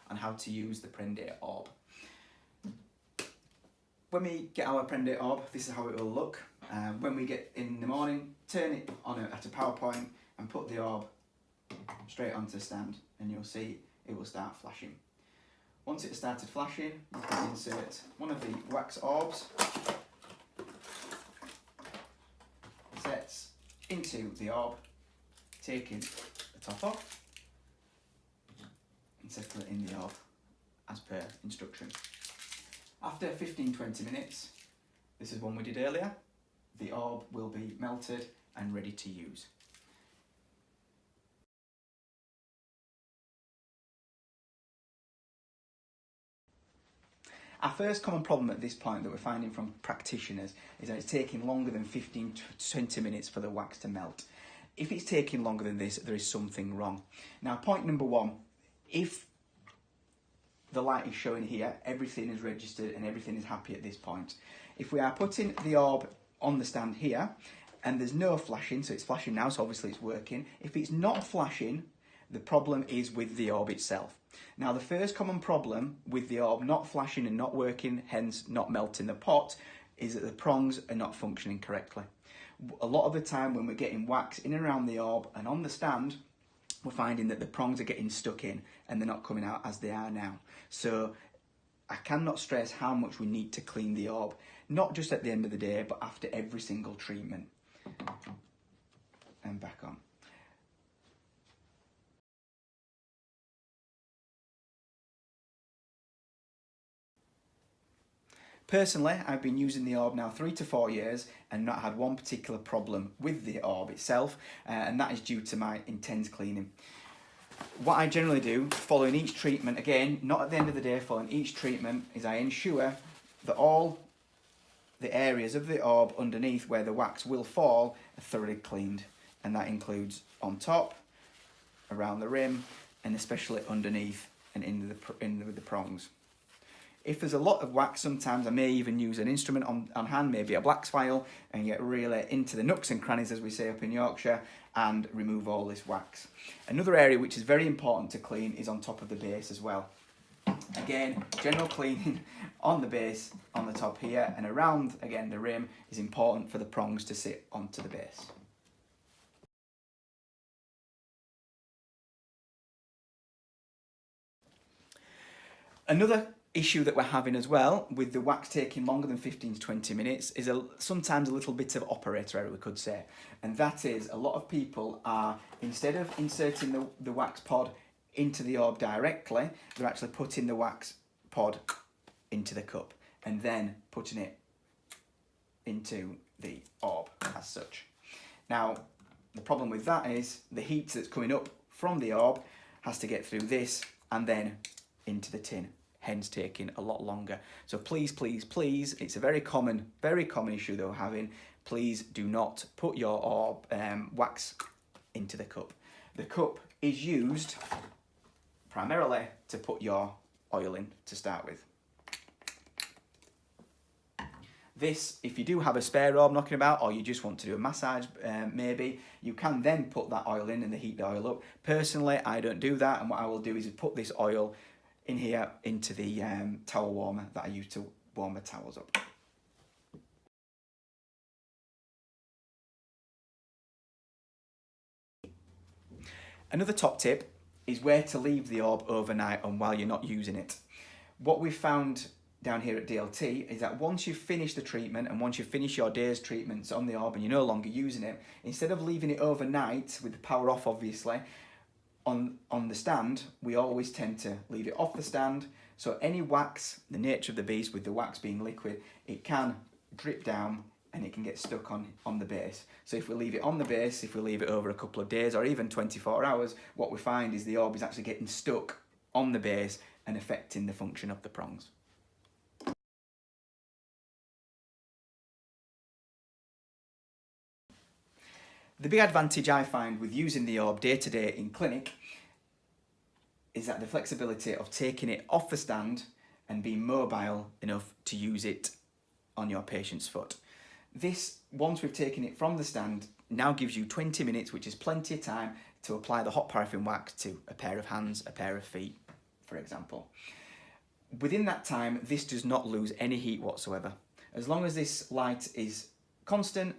on how to use the Prende Orb. When we get our Prende Orb, this is how it will look. When we get in the morning, turn it on at a PowerPoint and put the orb straight onto the stand, and you'll see it will start flashing. Once it's started flashing, you can insert one of the wax orbs, sets into the orb, taking the top off and settle it in the orb as per instruction. After 15-20 minutes, this is one we did earlier, the orb will be melted and ready to use. Our first common problem at this point that we're finding from practitioners is that it's taking longer than 15 to 20 minutes for the wax to melt. If it's taking longer than this, there is something wrong. Now, point number one, if the light is showing here, everything is registered and everything is happy at this point. If we are putting the orb on the stand here and there's no flashing, so it's flashing now, so obviously it's working. If it's not flashing, the problem is with the orb itself. Now, the first common problem with the orb not flashing and not working, hence not melting the pot, is that the prongs are not functioning correctly. A lot of the time when we're getting wax in and around the orb and on the stand, we're finding that the prongs are getting stuck in and they're not coming out as they are now. So I cannot stress how much we need to clean the orb, not just at the end of the day, but after every single treatment. And back on. Personally, I've been using the orb now 3 to 4 years and not had one particular problem with the orb itself, and that is due to my intense cleaning. What I generally do, following each treatment, again, not at the end of the day, following each treatment, is I ensure that all the areas of the orb underneath where the wax will fall are thoroughly cleaned, and that includes on top, around the rim, and especially underneath and in with the prongs. If there's a lot of wax, sometimes I may even use an instrument on hand, maybe a black file, and get really into the nooks and crannies, as we say up in Yorkshire, and remove all this wax. Another area which is very important to clean is on top of the base as well. Again, general cleaning on the base, on the top here, and around, again, the rim is important for the prongs to sit onto the base. Another issue that we're having as well with the wax taking longer than 15 to 20 minutes is sometimes a little bit of operator error, we could say, and that is a lot of people are, instead of inserting the wax pod into the orb directly, they're actually putting the wax pod into the cup and then putting it into the orb as such. Now, the problem with that is the heat that's coming up from the orb has to get through this and then into the tin, hence taking a lot longer. So please, please, please, it's a very common issue that we're having. Please do not put your orb wax into the cup. The cup is used primarily to put your oil in to start with. This, if you do have a spare orb knocking about, or you just want to do a massage, maybe, you can then put that oil in and heat the oil up. Personally, I don't do that, and what I will do is put this oil in here into the towel warmer that I use to warm the towels up. Another top tip is where to leave the orb overnight and while you're not using it. What we've found down here at DLT is that once you've finished the treatment and once you finish your day's treatments on the orb and you're no longer using it, instead of leaving it overnight with the power off obviously, on the stand, we always tend to leave it off the stand. So any wax, the nature of the beast with the wax being liquid, it can drip down and it can get stuck on the base. So if we leave it on the base, if we leave it over a couple of days or even 24 hours, what we find is the orb is actually getting stuck on the base and affecting the function of the prongs. The big advantage I find with using the orb day to day in clinic is that the flexibility of taking it off the stand and being mobile enough to use it on your patient's foot. This, once we've taken it from the stand, now gives you 20 minutes, which is plenty of time to apply the hot paraffin wax to a pair of hands, a pair of feet, for example. Within that time, this does not lose any heat whatsoever. As long as this light is constant,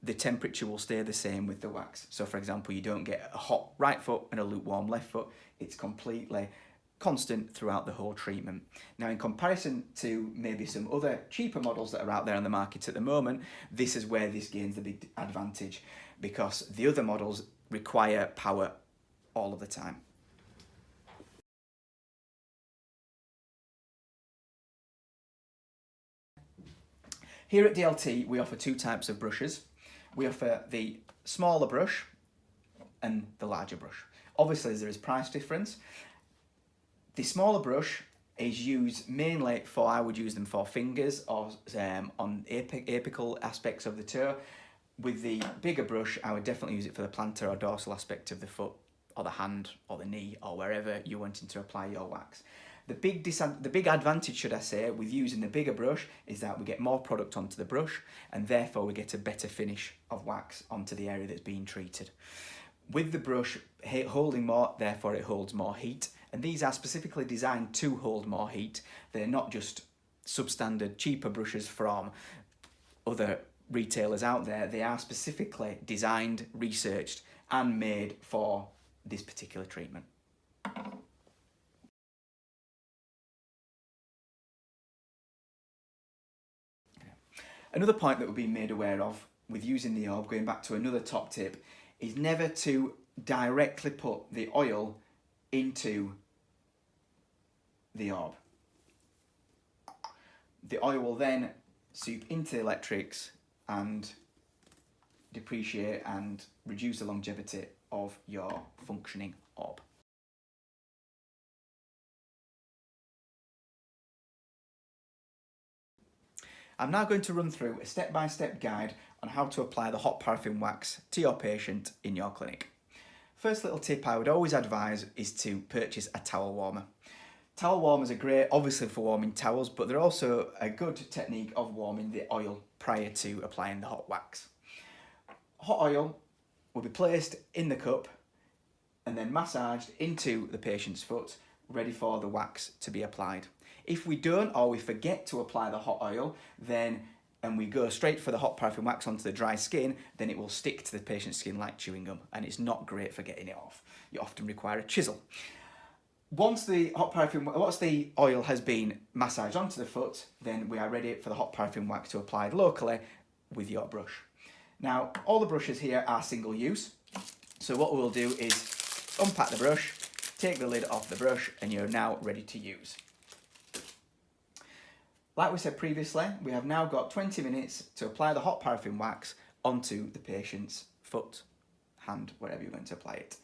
the temperature will stay the same with the wax. So for example, you don't get a hot right foot and a lukewarm left foot. It's completely constant throughout the whole treatment. Now, in comparison to maybe some other cheaper models that are out there on the market at the moment, this is where this gains the big advantage, because the other models require power all of the time. Here at DLT, we offer two types of brushes. We offer the smaller brush and the larger brush. Obviously, there is price difference. The smaller brush is used mainly for, I would use them for fingers or on apical aspects of the toe. With the bigger brush, I would definitely use it for the plantar or dorsal aspect of the foot or the hand or the knee or wherever you're wanting to apply your wax. The big advantage, should I say, with using the bigger brush is that we get more product onto the brush, and therefore we get a better finish of wax onto the area that's being treated. With the brush holding more, therefore it holds more heat, and these are specifically designed to hold more heat. They're not just substandard cheaper brushes from other retailers out there. They are specifically designed, researched and made for this particular treatment. Another point that we're being made aware of with using the orb, going back to another top tip, is never to directly put the oil into the orb. The oil will then seep into the electrics and depreciate and reduce the longevity of your functioning orb. I'm now going to run through a step-by-step guide on how to apply the hot paraffin wax to your patient in your clinic. First little tip I would always advise is to purchase a towel warmer. Towel warmers are great, obviously, for warming towels, but they're also a good technique of warming the oil prior to applying the hot wax. Hot oil will be placed in the cup and then massaged into the patient's foot, ready for the wax to be applied. If we don't, or we forget to apply the hot oil, and we go straight for the hot paraffin wax onto the dry skin, then it will stick to the patient's skin like chewing gum, and it's not great for getting it off. You often require a chisel. Once the oil has been massaged onto the foot, then we are ready for the hot paraffin wax to apply locally with your brush. Now, all the brushes here are single use, so what we'll do is unpack the brush, take the lid off the brush, and you're now ready to use. Like we said previously, we have now got 20 minutes to apply the hot paraffin wax onto the patient's foot, hand, wherever you're going to apply it.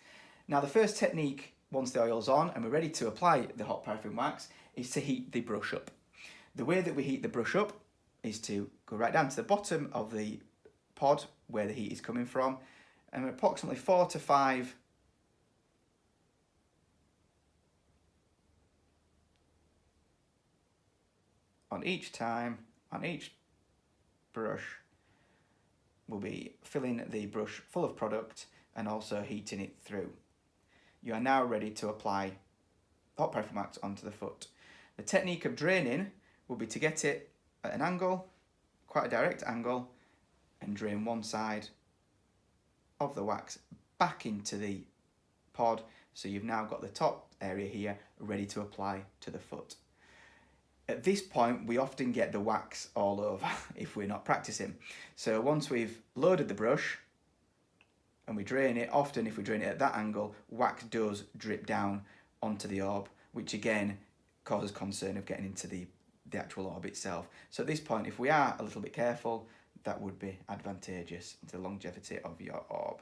Now, the first technique, once the oil's on and we're ready to apply the hot paraffin wax, is to heat the brush up. The way that we heat the brush up is to go right down to the bottom of the pod where the heat is coming from, and approximately 4 to 5 on each brush. We'll be filling the brush full of product and also heating it through. You are now ready to apply hot paraffin wax onto the foot. The technique of draining will be to get it at an angle, quite a direct angle, and drain one side of the wax back into the pod, so you've now got the top area here ready to apply to the foot. At this point, we often get the wax all over if we're not practicing. So once we've loaded the brush and we drain it, often if we drain it at that angle, wax does drip down onto the orb, which again causes concern of getting into the actual orb itself. So at this point, if we are a little bit careful, that would be advantageous to the longevity of your orb.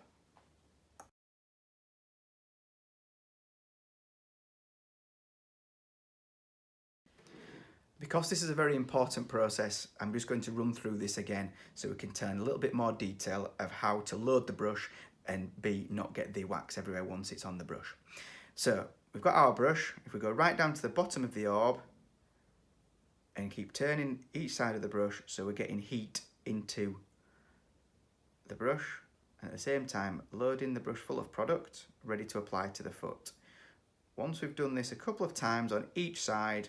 Because this is a very important process, I'm just going to run through this again so we can turn a little bit more detail of how to load the brush and not get the wax everywhere once it's on the brush. So we've got our brush. If we go right down to the bottom of the orb and keep turning each side of the brush so we're getting heat into the brush, and at the same time loading the brush full of product ready to apply to the foot. Once we've done this a couple of times on each side,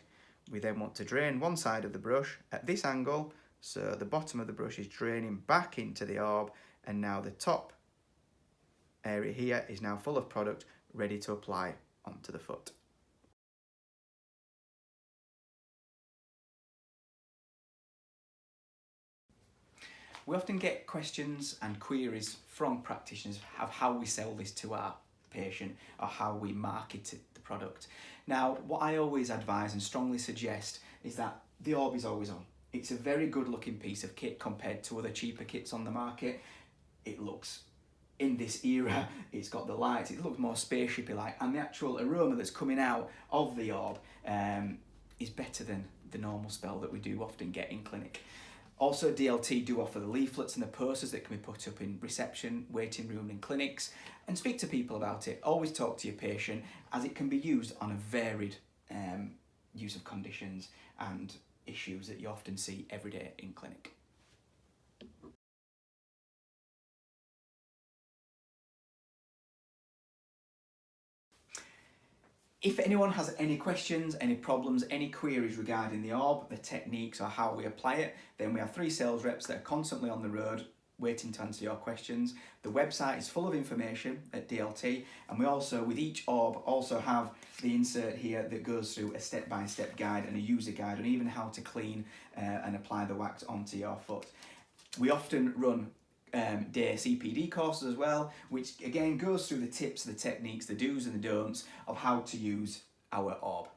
we then want to drain one side of the brush at this angle, so the bottom of the brush is draining back into the orb, and now the top area here is now full of product ready to apply onto the foot. We often get questions and queries from practitioners of how we sell this to our patient or how we market the product. Now, what I always advise and strongly suggest is that the orb is always on. It's a very good looking piece of kit compared to other cheaper kits on the market. It looks, in this era, it's got the lights, it looks more spaceshipy like, and the actual aroma that's coming out of the orb is better than the normal smell that we do often get in clinic. Also, DLT do offer the leaflets and the posters that can be put up in reception, waiting room and clinics, and speak to people about it. Always talk to your patient, as it can be used on a varied use of conditions and issues that you often see every day in clinic. If anyone has any questions, any problems, any queries regarding the orb, the techniques or how we apply it, then we have 3 sales reps that are constantly on the road waiting to answer your questions. The website is full of information at DLT, and we also, with each orb, also have the insert here that goes through a step-by-step guide and a user guide on even how to clean and apply the wax onto your foot. We often run day CPD courses as well, which again goes through the tips, the techniques, the do's and the don'ts of how to use our orb.